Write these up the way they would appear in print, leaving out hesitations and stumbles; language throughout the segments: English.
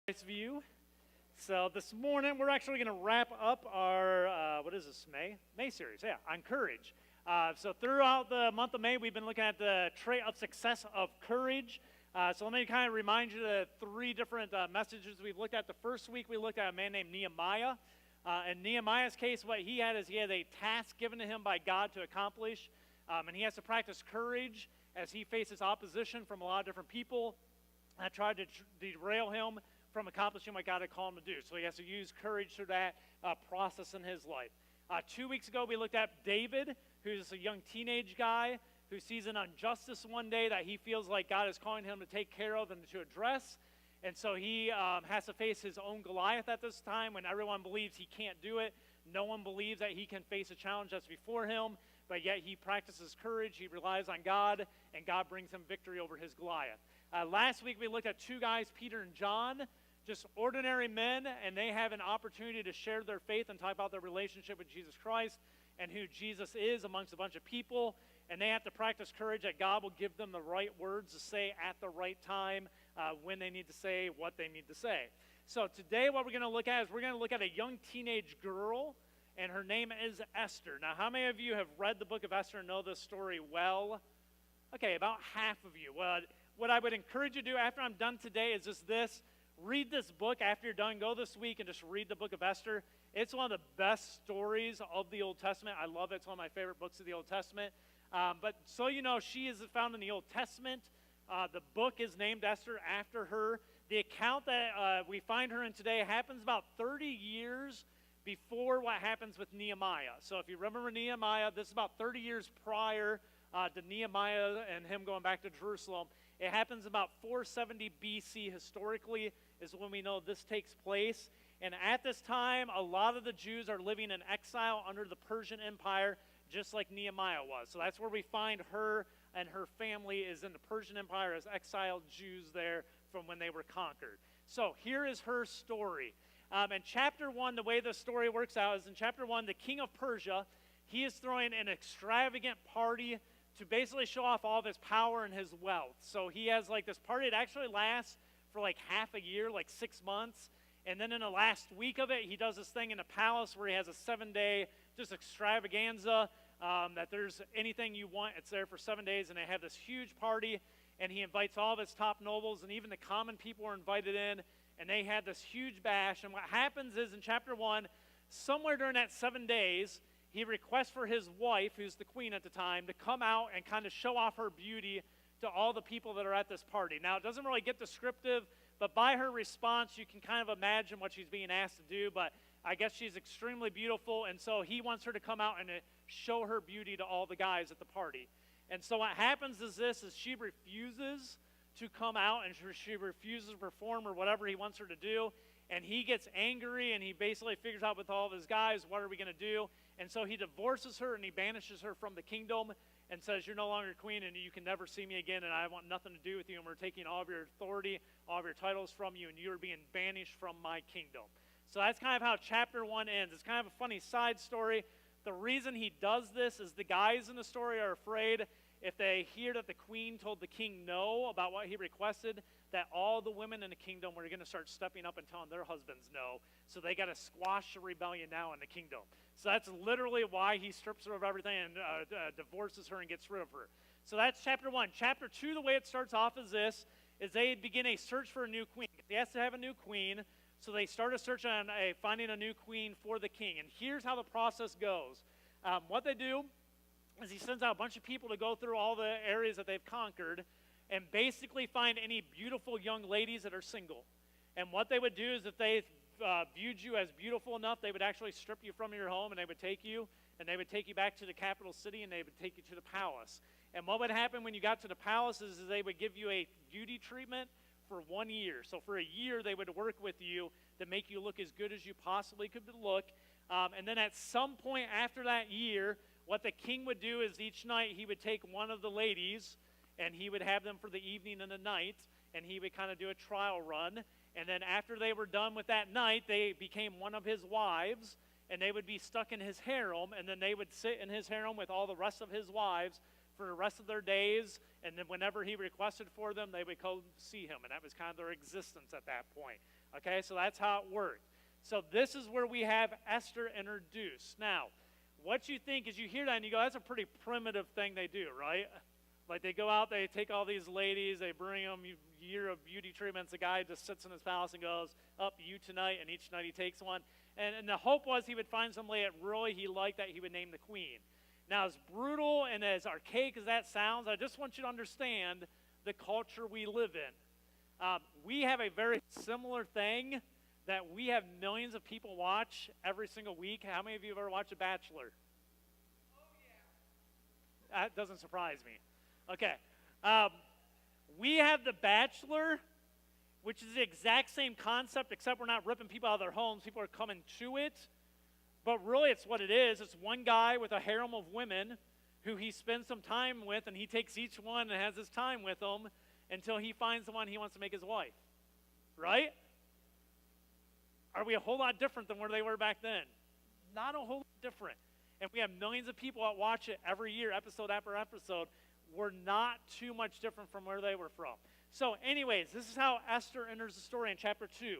Christview. So this morning we're actually going to wrap up our, what is this, May series, yeah, on courage. So throughout the month of May, we've been looking at the trait of success of courage. So let me kind of remind you the three different messages we've looked at. The first week we looked at a man named Nehemiah. In Nehemiah's case, what he had is he had a task given to him by God to accomplish. And he has to practice courage as he faces opposition from a lot of different people that tried to derail him from accomplishing what God had called him to do. So he has to use courage through that process in his life. 2 weeks ago, we looked at David, who's a young teenage guy who sees an injustice one day that he feels like God is calling him to take care of and to address. And so he has to face his own Goliath at this time when everyone believes he can't do it. No one believes that he can face a challenge that's before him, but yet he practices courage, he relies on God, and God brings him victory over his Goliath. Last week we looked at two guys, Peter and John, just ordinary men, and they have an opportunity to share their faith and talk about their relationship with Jesus Christ and who Jesus is amongst a bunch of people. And they have to practice courage that God will give them the right words to say at the right time when they need to say what they need to say. So today what we're going to look at is we're going to look at a young teenage girl, and her name is Esther. Now, how many of you have read the book of Esther and know this story well? Okay, about half of you. What I would encourage you to do after I'm done today is just this. Read this book after you're done. Go this week and just read the book of Esther. It's one of the best stories of the Old Testament. I love it. It's one of my favorite books of the Old Testament. But so you know, she is found in the Old Testament. The book is named Esther after her. The account that we find her in today happens about 30 years before what happens with Nehemiah. So if you remember Nehemiah, this is about 30 years prior to Nehemiah and him going back to Jerusalem. It happens about 470 BC historically is when we know this takes place. And at this time, a lot of the Jews are living in exile under the Persian Empire, just like Nehemiah was. So that's where we find her and her family is in the Persian Empire as exiled Jews there from when they were conquered. So here is her story. In chapter 1, the way the story works out is in chapter 1, the king of Persia, he is throwing an extravagant party to basically show off all of his power and his wealth. So he has like this party. It actually lasts for like half a year, like 6 months. And then in the last week of it, he does this thing in a palace where he has a 7-day just extravaganza, that there's anything you want, it's there for 7 days. And they have this huge party, and he invites all of his top nobles, and even the common people are invited in. And they had this huge bash. And what happens is in chapter 1, somewhere during that 7 days, he requests for his wife, who's the queen at the time, to come out and kind of show off her beauty to all the people that are at this party. Now, it doesn't really get descriptive, but by her response, you can kind of imagine what she's being asked to do, but I guess she's extremely beautiful, and so he wants her to come out and show her beauty to all the guys at the party. And so what happens is she refuses to come out, and she refuses to perform or whatever he wants her to do, and he gets angry, and he basically figures out with all of his guys, what are we going to do? And so he divorces her, and he banishes her from the kingdom and says, you're no longer queen, and you can never see me again, and I want nothing to do with you, and we're taking all of your authority, all of your titles from you, and you are being banished from my kingdom. So that's kind of how chapter 1 ends. It's kind of a funny side story. The reason he does this is the guys in the story are afraid if they hear that the queen told the king no about what he requested, that all the women in the kingdom were going to start stepping up and telling their husbands no. So they got to squash the rebellion now in the kingdom. So that's literally why he strips her of everything and divorces her and gets rid of her. So that's chapter 1. Chapter 2, the way it starts off is this, is they begin a search for a new queen. He has to have a new queen, so they start a search on finding a new queen for the king. And here's how the process goes. What they do is he sends out a bunch of people to go through all the areas that they've conquered and basically find any beautiful young ladies that are single. And what they would do is if they viewed you as beautiful enough, they would actually strip you from your home and they would take you back to the capital city and they would take you to the palace. And what would happen when you got to the palace is they would give you a beauty treatment for 1 year. So for a year, they would work with you to make you look as good as you possibly could look. And then at some point after that year, what the king would do is each night he would take one of the ladies and he would have them for the evening and the night, and he would kind of do a trial run. And then after they were done with that night, they became one of his wives, and they would be stuck in his harem, and then they would sit in his harem with all the rest of his wives for for the rest of their days, and then whenever he requested for them, they would go see him, and that was kind of their existence at that point. Okay, so that's how it worked. So this is where we have Esther introduced. Now, what you think is you hear that and you go, that's a pretty primitive thing they do, right? Like they go out, they take all these ladies, they bring them year of beauty treatments. The guy just sits in his palace and goes, up you tonight, and each night he takes one. And the hope was he would find somebody that really he liked that he would name the queen. Now, as brutal and as archaic as that sounds, I just want you to understand the culture we live in. We have a very similar thing that we have millions of people watch every single week. How many of you have ever watched The Bachelor? Oh, yeah. That doesn't surprise me. Okay. We have The Bachelor, which is the exact same concept, except we're not ripping people out of their homes. People are coming to it. But really, it's what it is. It's one guy with a harem of women who he spends some time with, and he takes each one and has his time with them until he finds the one he wants to make his wife. Right? Are we a whole lot different than where they were back then? Not a whole lot different. And we have millions of people that watch it every year, episode after episode. We're not too much different from where they were from. So anyways, this is how Esther enters the story in chapter 2.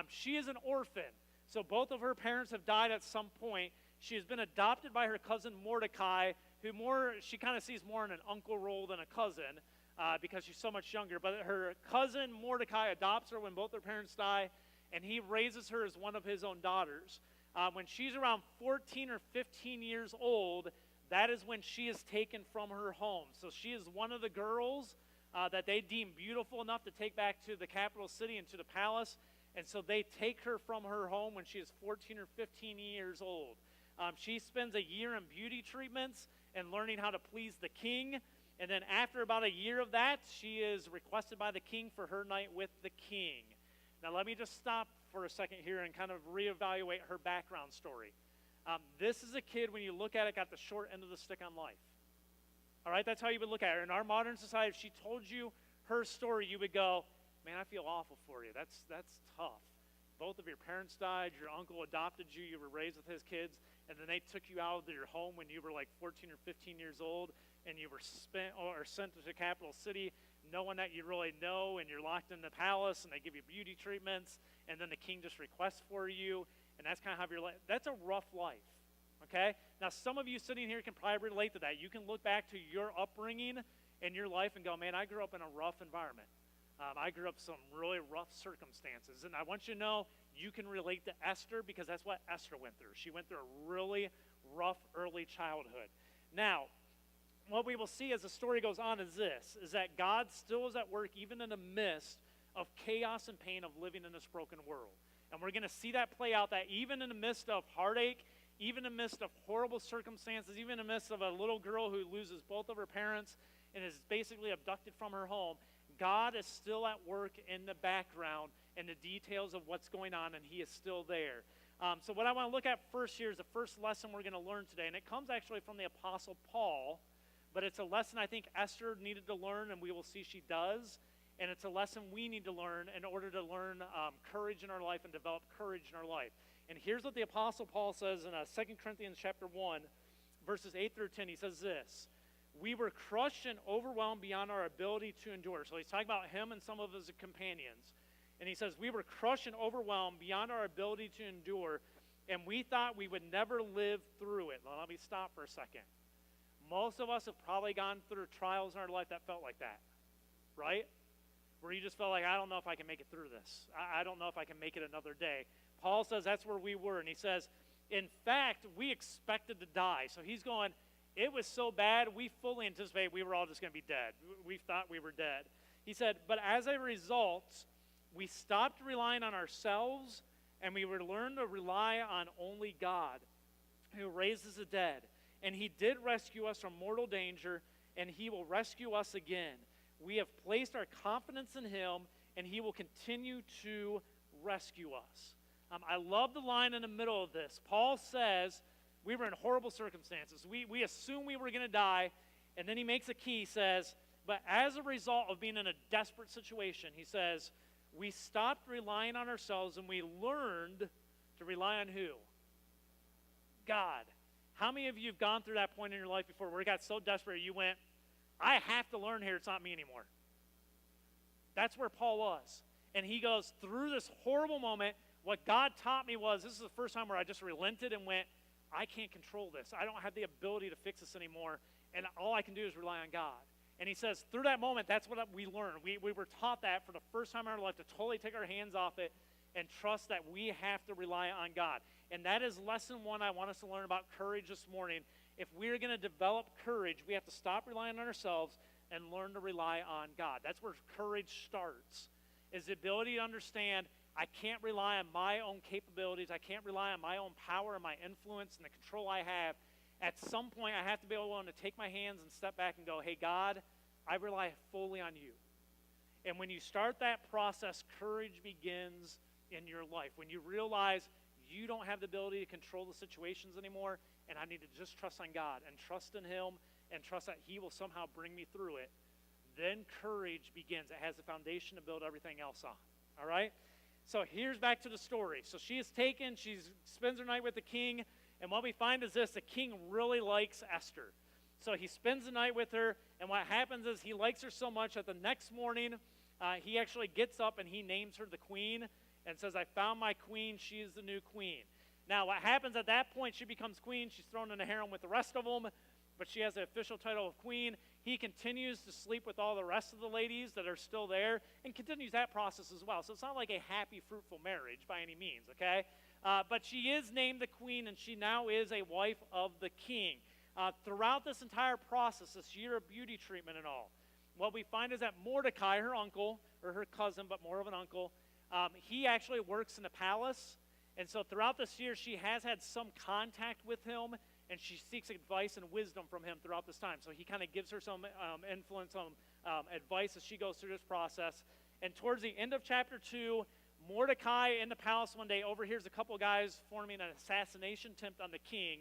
She is an orphan. So both of her parents have died at some point. She has been adopted by her cousin Mordecai, who she kind of sees more in an uncle role than a cousin because she's so much younger. But her cousin Mordecai adopts her when both her parents die, and he raises her as one of his own daughters. When she's around 14 or 15 years old, that is when she is taken from her home. So she is one of the girls that they deem beautiful enough to take back to the capital city and to the palace. And so they take her from her home when she is 14 or 15 years old. She spends a year in beauty treatments and learning how to please the king. And then after about a year of that, she is requested by the king for her night with the king. Now let me just stop for a second here and kind of reevaluate her background story. This is a kid, when you look at it, got the short end of the stick on life. All right, that's how you would look at her. In our modern society, if she told you her story, you would go, man, I feel awful for you. That's tough. Both of your parents died. Your uncle adopted you. You were raised with his kids. And then they took you out of your home when you were like 14 or 15 years old. And you were sent to the capital city, no one that you really know. And you're locked in the palace. And they give you beauty treatments. And then the king just requests for you. And that's kind of how your life. That's a rough life. Okay? Now, some of you sitting here can probably relate to that. You can look back to your upbringing in your life and go, man, I grew up in a rough environment. I grew up in some really rough circumstances. And I want you to know you can relate to Esther because that's what Esther went through. She went through a really rough early childhood. Now, what we will see as the story goes on is this, is that God still is at work even in the midst of chaos and pain of living in this broken world. And we're going to see that play out, that even in the midst of heartache, even in the midst of horrible circumstances, even in the midst of a little girl who loses both of her parents and is basically abducted from her home, God is still at work in the background in the details of what's going on, and he is still there. So what I want to look at first here is the first lesson we're going to learn today, and it comes actually from the Apostle Paul, but it's a lesson I think Esther needed to learn, and we will see she does, and it's a lesson we need to learn in order to learn courage in our life and develop courage in our life. And here's what the Apostle Paul says in 2 Corinthians chapter 1, verses 8 through 10. He says this, we were crushed and overwhelmed beyond our ability to endure. So he's talking about him and some of his companions. And he says, we were crushed and overwhelmed beyond our ability to endure, and we thought we would never live through it. Now, let me stop for a second. Most of us have probably gone through trials in our life that felt like that, right? Where you just felt like, I don't know if I can make it through this. I don't know if I can make it another day. Paul says that's where we were, and he says, in fact, we expected to die. So he's going, it was so bad, we fully anticipated we were all just going to be dead. We thought we were dead. He said, but as a result, we stopped relying on ourselves, and we learned to rely on only God, who raises the dead. And he did rescue us from mortal danger, and he will rescue us again. We have placed our confidence in him, and he will continue to rescue us. I love the line in the middle of this. Paul says, we were in horrible circumstances. We assumed we were going to die, and then he makes a key, he says, but as a result of being in a desperate situation, he says, we stopped relying on ourselves, and we learned to rely on who? God. How many of you have gone through that point in your life before where it got so desperate you went, I have to learn here it's not me anymore. That's where Paul was. And he goes, through this horrible moment, what God taught me was, this is the first time where I just relented and went, I can't control this. I don't have the ability to fix this anymore, and all I can do is rely on God. And he says, through that moment, that's what we learned. We were taught that for the first time in our life to totally take our hands off it and trust that we have to rely on God. And that is lesson one I want us to learn about courage this morning. If we're going to develop courage, we have to stop relying on ourselves and learn to rely on God. That's where courage starts, is the ability to understand I can't rely on my own capabilities. I can't rely on my own power and my influence and the control I have. At some point, I have to be able to take my hands and step back and go, hey, God, I rely fully on you. And when you start that process, courage begins in your life. When you realize you don't have the ability to control the situations anymore, and I need to just trust on God and trust in him and trust that he will somehow bring me through it, then courage begins. It has the foundation to build everything else on. All right? So here's back to the story. So she is taken. She spends her night with the king. And what we find is this. The king really likes Esther. So he spends the night with her. And what happens is he likes her so much that the next morning he actually gets up and he names her the queen and says, I found my queen. She is the new queen. Now what happens at that point, she becomes queen. She's thrown in a harem with the rest of them. But she has the official title of queen. He continues to sleep with all the rest of the ladies that are still there and continues that process as well. So it's not like a happy, fruitful marriage by any means, okay? But she is named the queen, and she now is a wife of the king. Throughout this entire process, this year of beauty treatment and all, what we find is that Mordecai, her uncle, or her cousin, but more of an uncle, he actually works in the palace. And so throughout this year, she has had some contact with him, and she seeks advice and wisdom from him throughout this time. So he kind of gives her some influence, some advice as she goes through this process. And towards the end of chapter 2, Mordecai in the palace one day overhears a couple guys forming an assassination attempt on the king.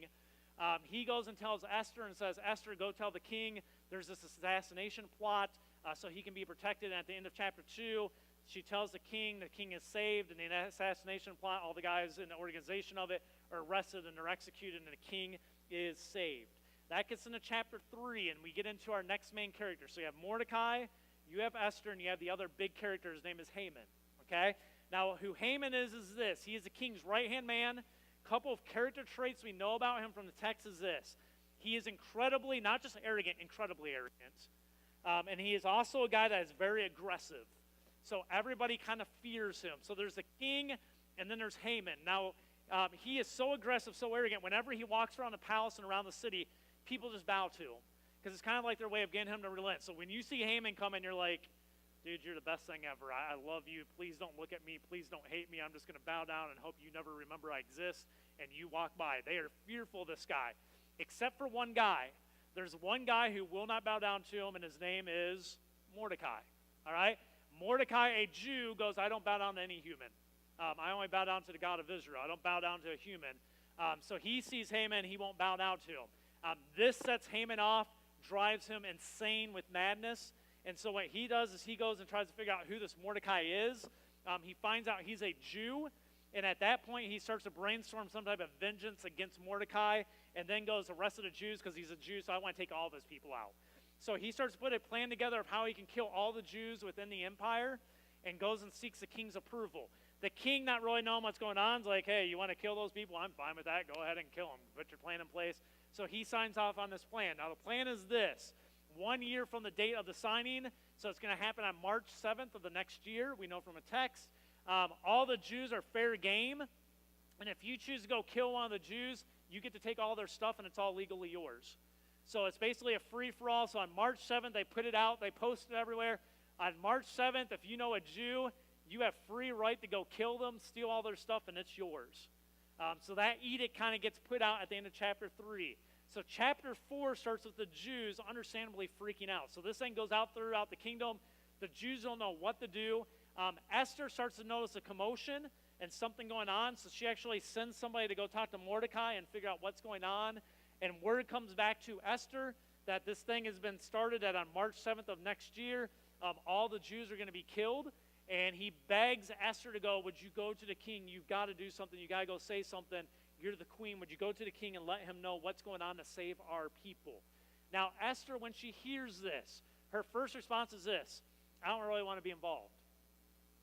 He goes and tells Esther and says, Esther, go tell the king there's this assassination plot so he can be protected. And at the end of chapter 2, she tells the king is saved, and the assassination plot, all the guys in the organization of it are arrested and they're executed, and the king is saved. That gets into chapter 3, and we get into our next main character. So you have Mordecai, you have Esther, and you have the other big character. His name is Haman, okay? Now, who Haman is this. He is the king's right-hand man. A couple of character traits we know about him from the text is this. He is incredibly, not just arrogant, incredibly arrogant. And he is also a guy that is very aggressive. So everybody kind of fears him. So there's the king, and then there's Haman. Now, he is so aggressive, so arrogant. Whenever he walks around the palace and around the city, people just bow to him. Because it's kind of like their way of getting him to relent. So when you see Haman come in, you're like, dude, you're the best thing ever. I love you. Please don't look at me. Please don't hate me. I'm just going to bow down and hope you never remember I exist. And you walk by. They are fearful of this guy. Except for one guy. There's one guy who will not bow down to him, and his name is Mordecai. All right? Mordecai, a Jew, goes, I don't bow down to any human. I only bow down to the God of Israel. I don't bow down to a human. So he sees Haman, he won't bow down to him. This sets Haman off, drives him insane with madness. And so what he does is he goes and tries to figure out who this Mordecai is. He finds out he's a Jew. And at that point, he starts to brainstorm some type of vengeance against Mordecai, and then goes the rest of the Jews, because he's a Jew, so I want to take all of his people out. So he starts to put a plan together of how he can kill all the Jews within the empire, and goes and seeks the king's approval. The king, not really knowing what's going on, is like, hey, you want to kill those people? I'm fine with that. Go ahead and kill them. Put your plan in place. So he signs off on this plan. Now, the plan is this. 1 year from the date of the signing, so it's going to happen on March 7th of the next year. We know from a text. All the Jews are fair game, and if you choose to go kill one of the Jews, you get to take all their stuff, and it's all legally yours. So it's basically a free-for-all. So on March 7th, they put it out. They post it everywhere. On March 7th, if you know a Jew, you have free right to go kill them, steal all their stuff, and it's yours. So that edict kind of gets put out at the end of chapter 3. So chapter 4 starts with the Jews understandably freaking out. So this thing goes out throughout the kingdom. The Jews don't know what to do. Esther starts to notice a commotion and something going on. So she actually sends somebody to go talk to Mordecai and figure out what's going on. And word comes back to Esther that this thing has been started at on March 7th of next year. All the Jews are going to be killed. And he begs Esther to go, would you go to the king? You've got to do something. You've got to go say something. You're the queen. Would you go to the king and let him know what's going on to save our people? Now, Esther, when she hears this, her first response is this: I don't really want to be involved.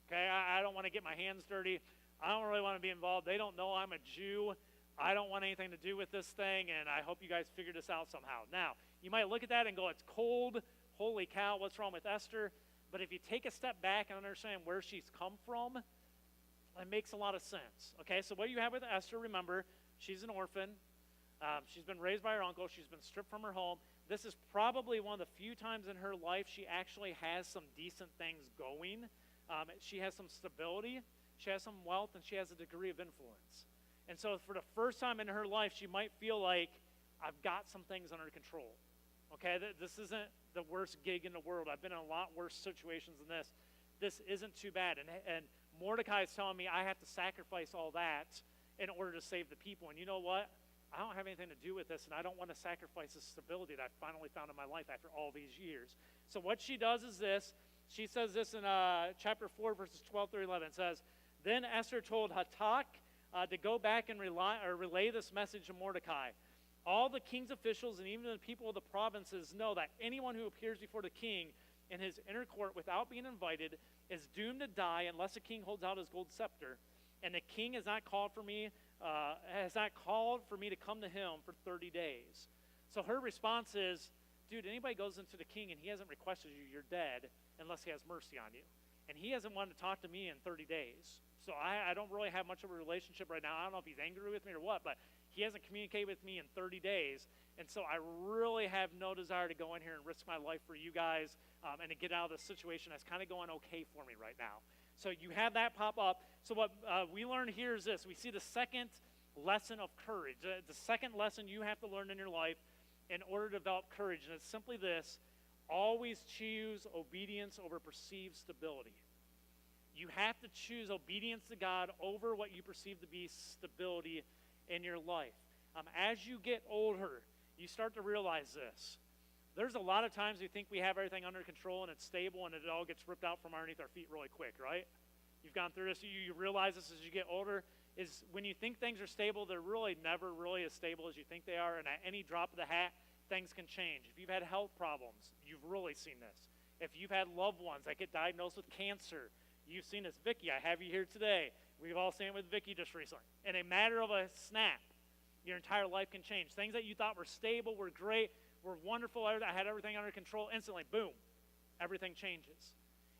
Okay, I don't want to get my hands dirty. I don't really want to be involved. They don't know I'm a Jew. I don't want anything to do with this thing, and I hope you guys figure this out somehow. Now, you might look at that and go, it's cold. Holy cow, what's wrong with Esther? But if you take a step back and understand where she's come from, it makes a lot of sense. Okay, so what you have with Esther, remember, she's an orphan. She's been raised by her uncle. She's been stripped from her home. This is probably one of the few times in her life she actually has some decent things going. She has some stability. She has some wealth, and she has a degree of influence. And so for the first time in her life, she might feel like, I've got some things under control. Okay, this isn't the worst gig in the world. I've been in a lot worse situations than this. This isn't too bad. And Mordecai is telling me I have to sacrifice all that in order to save the people. And you know what? I don't have anything to do with this, and I don't want to sacrifice the stability that I finally found in my life after all these years. So what she does is this. She says this in chapter 4, verses 12 through 11. It says, Then Esther told Hatak to go back and relay this message to Mordecai. All the king's officials and even the people of the provinces know that anyone who appears before the king in his inner court without being invited is doomed to die unless the king holds out his gold scepter. And the king has not called for me to come to him for 30 days. So her response is, dude, anybody goes into the king and he hasn't requested you, you're dead unless he has mercy on you. And he hasn't wanted to talk to me in 30 days. So I don't really have much of a relationship right now. I don't know if he's angry with me or what, but he hasn't communicated with me in 30 days. And so I really have no desire to go in here and risk my life for you guys and to get out of this situation that's kind of going okay for me right now. So you have that pop up. So what we learn here is this. We see the second lesson of courage. The second lesson you have to learn in your life in order to develop courage. And it's simply this: always choose obedience over perceived stability. You have to choose obedience to God over what you perceive to be stability in your life. As you get older, you start to realize this. There's a lot of times we think we have everything under control and it's stable, and it all gets ripped out from underneath our feet really quick, right? You've gone through this. You realize this as you get older, is when you think things are stable, they're really never really as stable as you think they are, and at any drop of the hat, things can change. If you've had health problems, you've really seen this. If you've had loved ones that get diagnosed with cancer, you've seen this. Vicky, I have you here today. We've all seen it with Vicky just recently. In a matter of a snap, your entire life can change. Things that you thought were stable, were great, were wonderful, I had everything under control, instantly, boom, everything changes.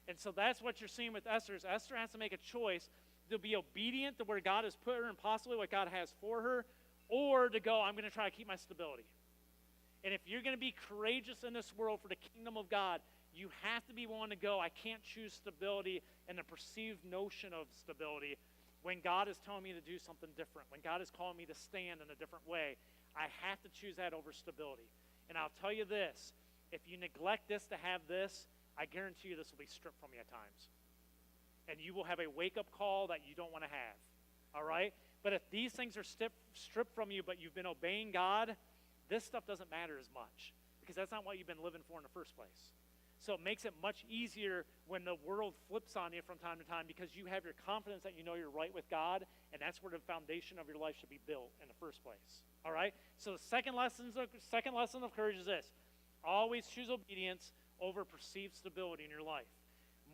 And so that's what you're seeing with Esther. Is Esther has to make a choice to be obedient to where God has put her and possibly what God has for her, or to go, I'm going to try to keep my stability. And if you're going to be courageous in this world for the kingdom of God, you have to be willing to go, I can't choose stability and the perceived notion of stability when God is telling me to do something different, when God is calling me to stand in a different way. I have to choose that over stability. And I'll tell you this, if you neglect this to have this, I guarantee you this will be stripped from you at times. And you will have a wake-up call that you don't want to have, all right? But if these things are stripped from you, but you've been obeying God, this stuff doesn't matter as much because that's not what you've been living for in the first place. So it makes it much easier when the world flips on you from time to time because you have your confidence that you know you're right with God, and that's where the foundation of your life should be built in the first place. All right? So the second lesson of courage is this: always choose obedience over perceived stability in your life.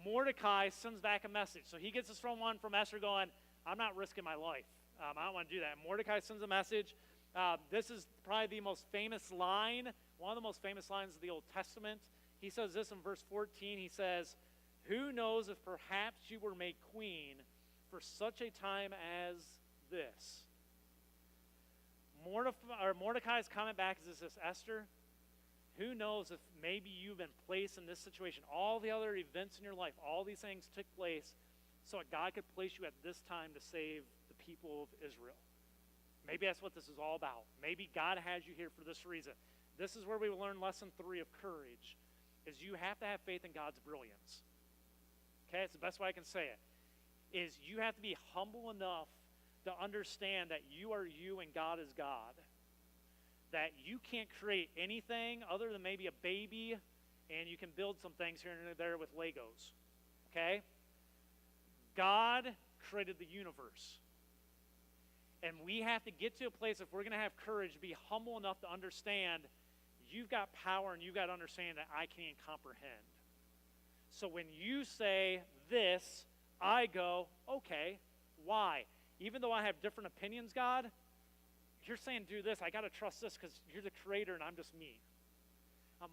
Mordecai sends back a message. So he gets this from Esther going, I'm not risking my life. I don't want to do that. Mordecai sends a message. This is probably the most famous line, one of the most famous lines of the Old Testament. He says this in verse 14. He says, who knows if perhaps you were made queen for such a time as this? Mordecai's comment back is this: Esther, who knows if maybe you've been placed in this situation. All the other events in your life, all these things took place so that God could place you at this time to save the people of Israel. Maybe that's what this is all about. Maybe God has you here for this reason. This is where we learn lesson 3 of courage, is you have to have faith in God's brilliance. Okay, it's the best way I can say it. Is you have to be humble enough to understand that you are you and God is God. That you can't create anything other than maybe a baby, and you can build some things here and there with Legos. Okay? God created the universe. And we have to get to a place, if we're going to have courage, to be humble enough to understand you've got power and you've got understanding that I can't comprehend. So when you say this, I go, okay, why? Even though I have different opinions, God, you're saying do this. I got to trust this because you're the creator and I'm just me.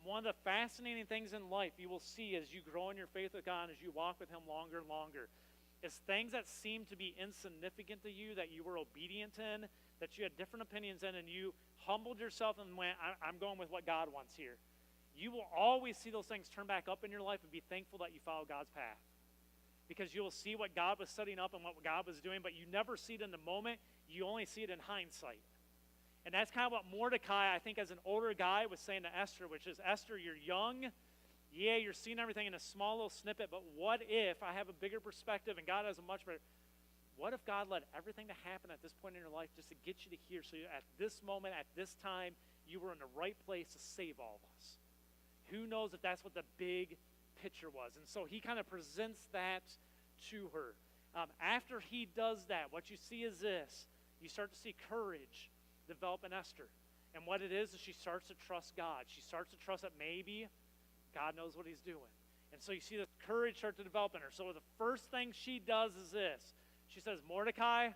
One of the fascinating things in life you will see as you grow in your faith with God, as you walk with him longer and longer, is things that seem to be insignificant to you, that you were obedient in, that you had different opinions in, and you humbled yourself and went, I'm going with what God wants here. You will always see those things turn back up in your life and be thankful that you followed God's path. Because you will see what God was setting up and what God was doing, but you never see it in the moment. You only see it in hindsight. And that's kind of what Mordecai, I think, as an older guy, was saying to Esther, which is, Esther, you're young. Yeah, you're seeing everything in a small little snippet, but what if I have a bigger perspective and God has a much better... What if God let everything to happen at this point in your life just to get you to here, so at this moment, at this time, you were in the right place to save all of us? Who knows if that's what the big picture was? And so he kind of presents that to her. After he does that, what you see is this. You start to see courage develop in Esther. And what it is she starts to trust God. She starts to trust that maybe God knows what he's doing. And so you see the courage start to develop in her. So the first thing she does is this. She says, Mordecai,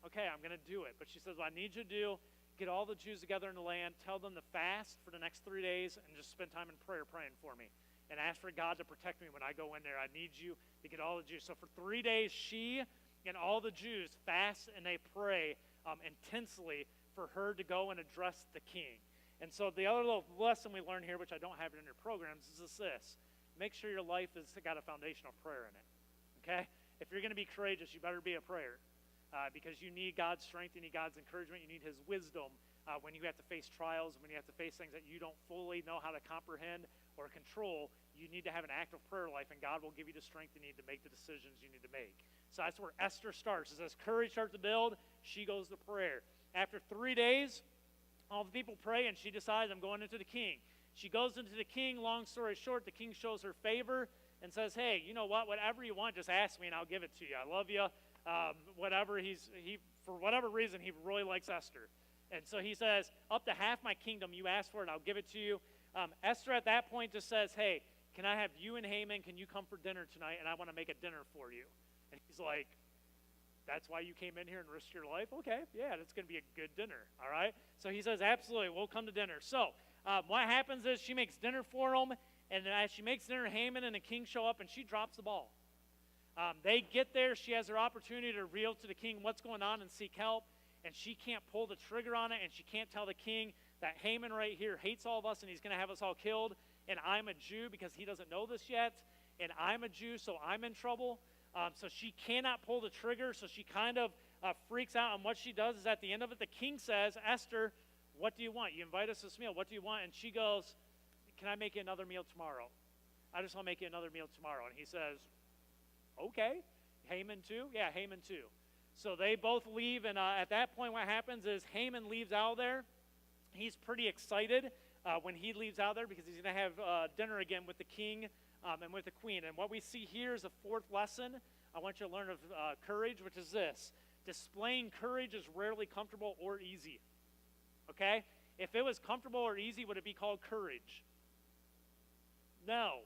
okay, I'm going to do it. But she says, what I need you to do, get all the Jews together in the land, tell them to fast for the next 3 days, and just spend time in prayer praying for me. And ask for God to protect me when I go in there. I need you to get all the Jews. So for 3 days, she and all the Jews fast and they pray intensely for her to go and address the king. And so the other little lesson we learn here, which I don't have it in your programs, is this. Make sure your life has got a foundation of prayer in it. Okay? If you're going to be courageous, you better be a prayer. Because you need God's strength, you need God's encouragement, you need his wisdom when you have to face trials, when you have to face things that you don't fully know how to comprehend or control. You need to have an active prayer life, and God will give you the strength you need to make the decisions you need to make. So that's where Esther starts. As courage starts to build, she goes to prayer. After 3 days, all the people pray, and she decides, I'm going into the king. She goes into the king. Long story short, the king shows her favor and says, hey, you know what? Whatever you want, just ask me, and I'll give it to you. I love you. Whatever for whatever reason, he really likes Esther. And so he says, up to half my kingdom, you ask for it, I'll give it to you. Esther at that point just says, hey, can I have you and Haman, can you come for dinner tonight, and I want to make a dinner for you. And he's like, that's why you came in here and risked your life? Okay, yeah, that's going to be a good dinner, all right? So he says, absolutely, we'll come to dinner. So what happens is she makes dinner for him, and as she makes dinner, Haman and the king show up, and she drops the ball. They get there. She has her opportunity to reveal to the king what's going on and seek help, and she can't pull the trigger on it, and she can't tell the king that Haman right here hates all of us, and he's going to have us all killed, and I'm a Jew because he doesn't know this yet, and I'm a Jew, so I'm in trouble. So she cannot pull the trigger, so she kind of freaks out, and what she does is at the end of it, the king says, Esther, what do you want? You invite us to this meal. What do you want? And she goes, can I make you another meal tomorrow? I just want to make you another meal tomorrow. And he says, okay. Haman too? Yeah, Haman too. So they both leave, and at that point what happens is Haman leaves out there. He's pretty excited when he leaves out there because he's going to have dinner again with the king and with the queen. And what we see here is a fourth lesson I want you to learn of courage, which is this. Displaying courage is rarely comfortable or easy. Okay? If it was comfortable or easy, would it be called courage? No.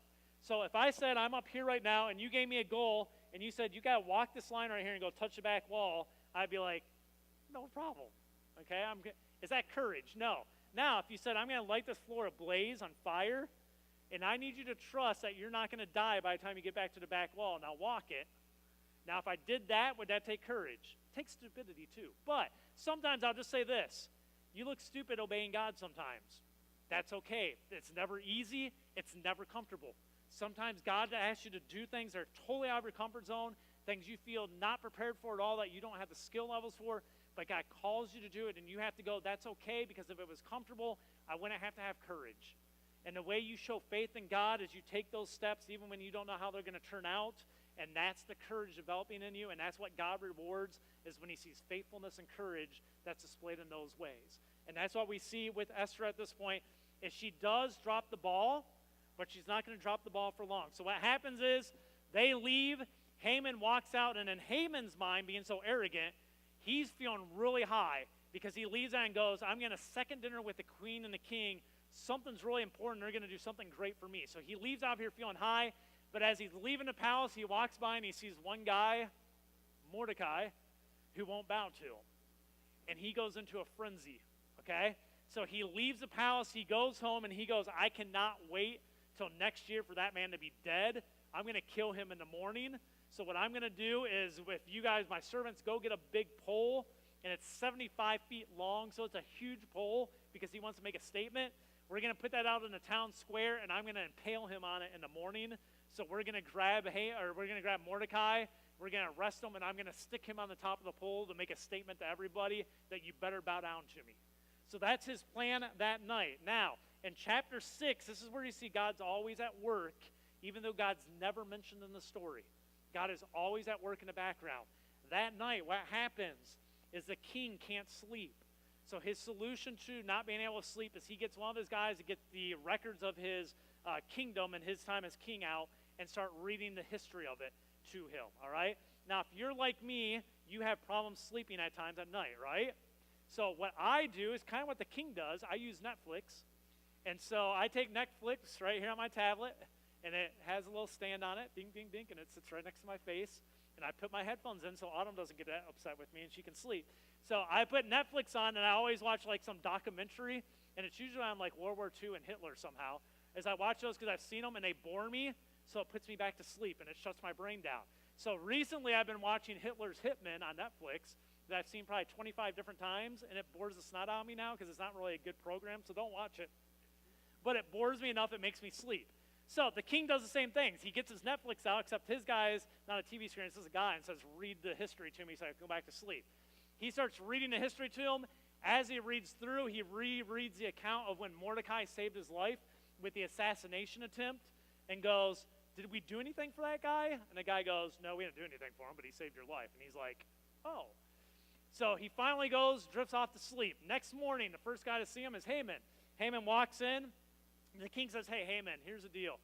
So if I said I'm up here right now and you gave me a goal and you said you got to walk this line right here and go touch the back wall, I'd be like, no problem. Okay? Is that courage? No. Now, if you said I'm going to light this floor ablaze on fire and I need you to trust that you're not going to die by the time you get back to the back wall, now walk it. Now, if I did that, would that take courage? It takes stupidity too. But sometimes I'll just say this. You look stupid obeying God sometimes. That's okay. It's never easy. It's never comfortable. Sometimes God asks you to do things that are totally out of your comfort zone, things you feel not prepared for at all, that you don't have the skill levels for, but God calls you to do it, and you have to go, that's okay, because if it was comfortable, I wouldn't have to have courage. And the way you show faith in God is you take those steps even when you don't know how they're going to turn out, and that's the courage developing in you, and that's what God rewards, is when he sees faithfulness and courage that's displayed in those ways. And that's what we see with Esther at this point, is she does drop the ball, but she's not going to drop the ball for long. So what happens is they leave, Haman walks out, and in Haman's mind, being so arrogant, he's feeling really high because he leaves out and goes, I'm going to second dinner with the queen and the king something's really important. They're going to do something great for me. So he leaves out here feeling high, but as he's leaving the palace, he walks by and he sees one guy, Mordecai, who won't bow to him. And he goes into a frenzy, okay? So he leaves the palace, he goes home, and he goes, I cannot wait till next year for that man to be dead. I'm going to kill him in the morning. So what I'm going to do is, if you guys, my servants, go get a big pole, and it's 75 feet long, so it's a huge pole because he wants to make a statement. We're going to put that out in the town square, and I'm going to impale him on it in the morning. So we're going to grab Mordecai, we're going to arrest him, and I'm going to stick him on the top of the pole to make a statement to everybody that you better bow down to me. So that's his plan that night. Now, in chapter 6, this is where you see God's always at work, even though God's never mentioned in the story. God is always at work in the background. That night, what happens is the king can't sleep. So his solution to not being able to sleep is he gets one of his guys to get the records of his kingdom and his time as king out and start reading the history of it to him, all right? Now, if you're like me, you have problems sleeping at times at night, right? So what I do is kind of what the king does. I use Netflix. And so I take Netflix right here on my tablet, and it has a little stand on it, ding, ding, ding, and it sits right next to my face. And I put my headphones in so Autumn doesn't get upset with me and she can sleep. So I put Netflix on, and I always watch like some documentary, and it's usually on like World War II and Hitler somehow. As I watch those, because I've seen them and they bore me, so it puts me back to sleep and it shuts my brain down. So recently I've been watching Hitler's Hitman on Netflix that I've seen probably 25 different times, and it bores the snot out of me now because it's not really a good program, so don't watch it. But it bores me enough it makes me sleep. So the king does the same things. He gets his Netflix out, except his guy is not a TV screen, it's just a guy, and says, read the history to me so I can go back to sleep. He starts reading the history to him. As he reads through, he rereads the account of when Mordecai saved his life with the assassination attempt and goes, did we do anything for that guy? And the guy goes, no, we didn't do anything for him, but he saved your life. And he's like, oh. So he finally goes, drifts off to sleep. Next morning, the first guy to see him is Haman. Haman walks in. The king says, hey, Haman, here's the deal.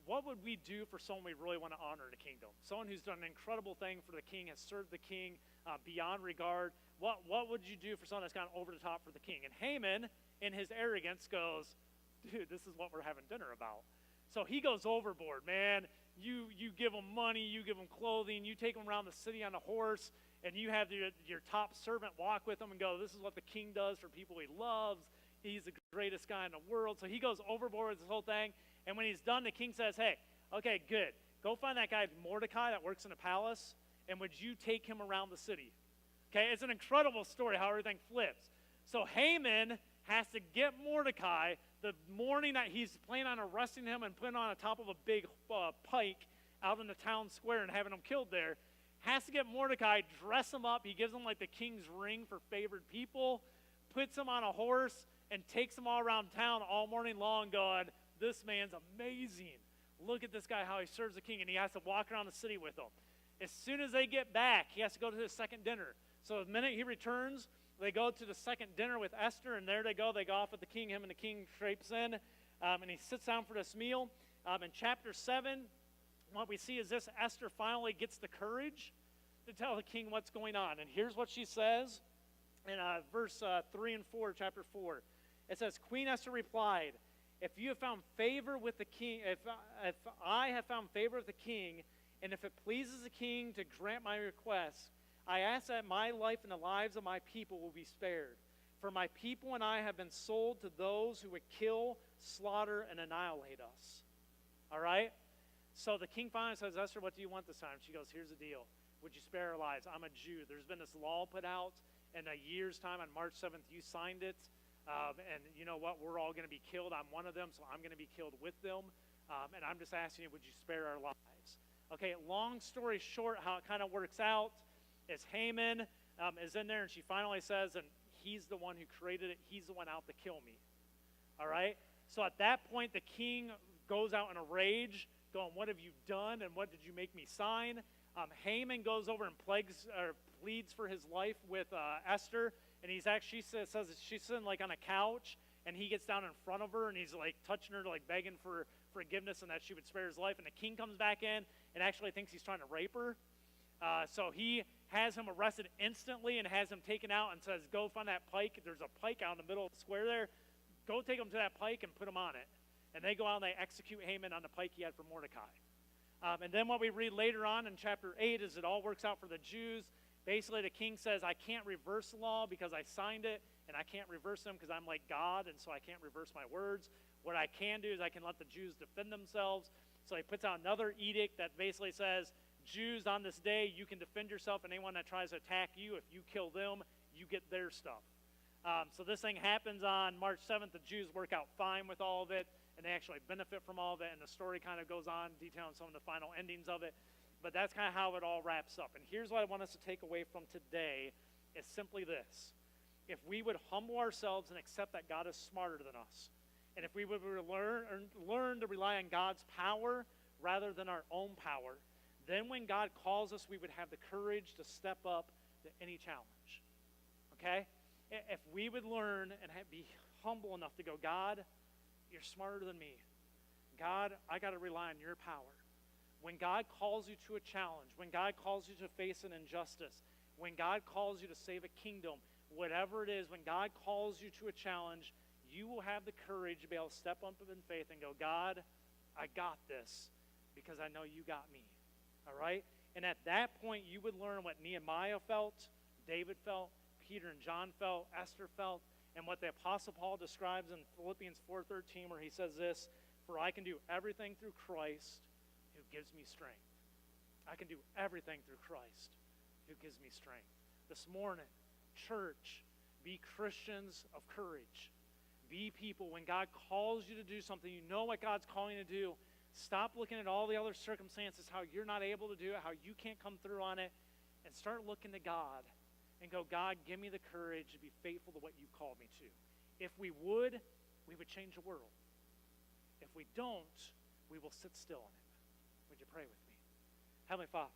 What would we do for someone we really want to honor in the kingdom? Someone who's done an incredible thing for the king, has served the king beyond regard. What would you do for someone that's gone over the top for the king? And Haman, in his arrogance, goes, dude, this is what we're having dinner about. So he goes overboard, man. You give him money, you give him clothing, you take him around the city on a horse, and you have your top servant walk with him and go, this is what the king does for people he loves. He's the greatest guy in the world. So he goes overboard with this whole thing. And when he's done, the king says, hey, okay, good. Go find that guy Mordecai that works in the palace, and would you take him around the city? Okay, it's an incredible story how everything flips. So Haman has to get Mordecai the morning that he's planning on arresting him and putting on the top of a big pike out in the town square and having him killed there. Has to get Mordecai, dress him up. He gives him like the king's ring for favored people, puts him on a horse, and takes him all around town all morning long going, this man's amazing. Look at this guy, how he serves the king, and he has to walk around the city with him. As soon as they get back, he has to go to his second dinner. So the minute he returns, they go to the second dinner with Esther, and there they go off with the king. Him and the king traipse in, and he sits down for this meal. In chapter 7, what we see is this: Esther finally gets the courage to tell the king what's going on. And here's what she says in verse 3 and 4, chapter 4. It says, Queen Esther replied, if you have found favor with the king, if I have found favor with the king, and if it pleases the king to grant my request, I ask that my life and the lives of my people will be spared. For my people and I have been sold to those who would kill, slaughter, and annihilate us. All right? So the king finally says, Esther, what do you want this time? She goes, here's the deal. Would you spare our lives? I'm a Jew. There's been this law put out in a year's time. On March 7th, you signed it. And you know what? We're all going to be killed. I'm one of them, so I'm going to be killed with them. And I'm just asking you, would you spare our lives? Okay, long story short, how it kind of works out is Haman is in there, and she finally says, and he's the one who created it. He's the one out to kill me. All right? So at that point, the king goes out in a rage, going, what have you done, and what did you make me sign? Haman goes over and pleads for his life with Esther, and he's actually says she's sitting like on a couch, and he gets down in front of her, and he's like touching her, like begging for forgiveness and that she would spare his life. And the king comes back in and actually thinks he's trying to rape her. So he has him arrested instantly and has him taken out and says, go find that pike. There's a pike out in the middle of the square there. go take them to that pike and put them on it. And they go out and they execute Haman on the pike he had for Mordecai. And then what we read later on in chapter 8 is it all works out for the Jews. Basically, the king says, I can't reverse the law because I signed it, and I can't reverse them because I'm like God, and so I can't reverse my words. What I can do is I can let the Jews defend themselves. So he puts out another edict that basically says, Jews, on this day, you can defend yourself, and anyone that tries to attack you, if you kill them, you get their stuff. So this thing happens on March 7th. The Jews work out fine with all of it, and they actually benefit from all of it, and the story kind of goes on detailing some of the final endings of it. But that's kind of how it all wraps up. And here's what I want us to take away from today is simply this. If we would humble ourselves and accept that God is smarter than us, and if we would learn to rely on God's power rather than our own power, then when God calls us, we would have the courage to step up to any challenge. Okay? If we would learn and be humble enough to go, God, you're smarter than me. God, I got to rely on your power. When God calls you to a challenge, when God calls you to face an injustice, when God calls you to save a kingdom, whatever it is, when God calls you to a challenge, you will have the courage to be able to step up in faith and go, God, I got this because I know you got me. All right? And at that point, you would learn what Nehemiah felt, David felt, Peter and John felt, Esther felt, and what the Apostle Paul describes in Philippians 4:13, where he says this, for I can do everything through Christ who gives me strength. I can do everything through Christ who gives me strength. This morning, church, be Christians of courage. Be people, when God calls you to do something, you know what God's calling you to do. Stop looking at all the other circumstances, how you're not able to do it, how you can't come through on it, and start looking to God and go, God, give me the courage to be faithful to what you called me to. If we would change the world. If we don't, we will sit still in it. Would you pray with me? Heavenly Father,